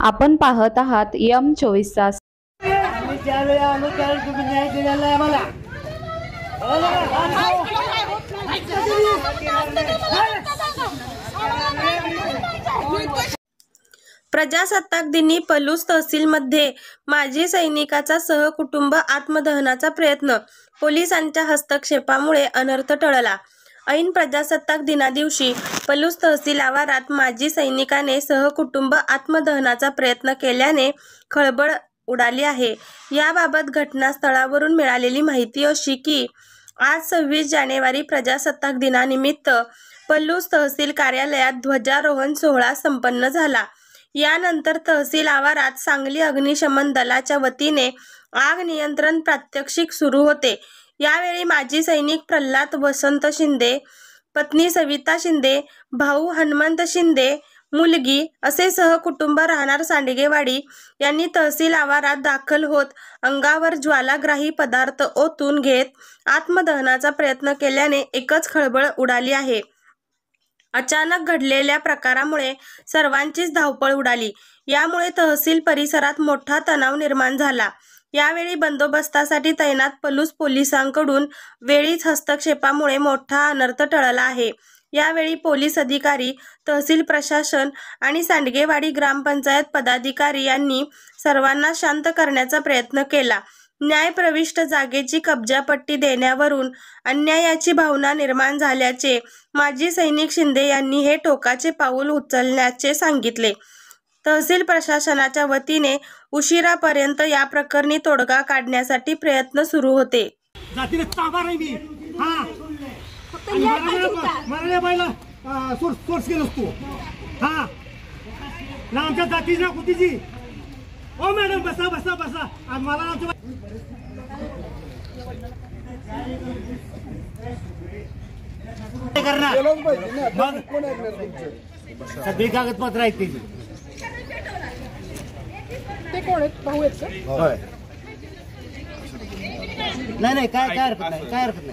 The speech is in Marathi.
आपण पाहत आहात M24 तास। प्रजासत्ताक दिनी पलूस तहसीलमध्ये माजी सैनिकाचा सहकुटुंब आत्मदहनाचा प्रयत्न, पोलिसांच्या हस्तक्षेपामुळे अनर्थ टळला। ऐन प्रजासत्ताक दिनादिवशी पलूस तहसील आवारात माजी सैनिकाने सहकुटुंब आत्मदहनाचा प्रयत्न केल्याने खळबळ उडाली आहे। याबाबत घटनास्थळावरून मिळालेली माहिती अशी की आज 26 जानेवारी प्रजासत्ताक दिनानिमित्त पलूस तहसील कार्यालयात ध्वजारोहण सोहळा संपन्न झाला। यानंतर तहसील आवारात सांगली अग्निशमन दलाच्या वतीने आग नियंत्रण प्रात्यक्षिक सुरू होते। यावेळी माजी सैनिक प्रल्हाद वसंत शिंदे, पत्नी सविता शिंदे, भाऊ हनुमंत शिंदे, मुलगी असे सहकुटुंब राहणार सांडगेवाडी यांनी तहसील आवारात दाखल होत अंगावर ज्वालाग्राही पदार्थ ओतून घेत आत्मदहनाचा प्रयत्न केल्याने एकच खळबळ उडाली आहे। अचानक घडलेल्या प्रकारामुळे सर्वांचीच धावपळ उडाली। यामुळे तहसील परिसरात मोठा तणाव निर्माण झाला। यावेळी बंदोबस्तासाठी तैनात पलूस पोलिसांकडून वेळीच हस्तक्षेपामुळे मोठा अनर्थ टळला आहे। यावेळी पोलीस अधिकारी, तहसील प्रशासन आणि सांडगेवाडी ग्रामपंचायत पदाधिकारी यांनी सर्वांना शांत करण्याचा प्रयत्न केला। न्यायप्रविष्ट जागेची कब्जापट्टी देण्यावरून अन्यायाची भावना निर्माण झाल्याचे माजी सैनिक शिंदे यांनी हे टोकाचे पाऊल उचलण्याचे सांगितले। तहसील प्रशासनाच्या वतीने उशिरापर्यंत या प्रकरणी तोडगा काढण्यासाठी प्रयत्न सुरू होते। जातीने ताबा नाही मी हा फक्त मराठा बाईला सोर्स केलं असतो हा ना आमच्या जातीची ना कुतीची। ओ मॅडम बसा बसा बसा मला आमच्या करणार मग सगळी कागदपत्र आहेत त्याची। ते कोण आहेत? भाऊ आहेत का? नाही काय हरकत नाही, काय हरकत नाही।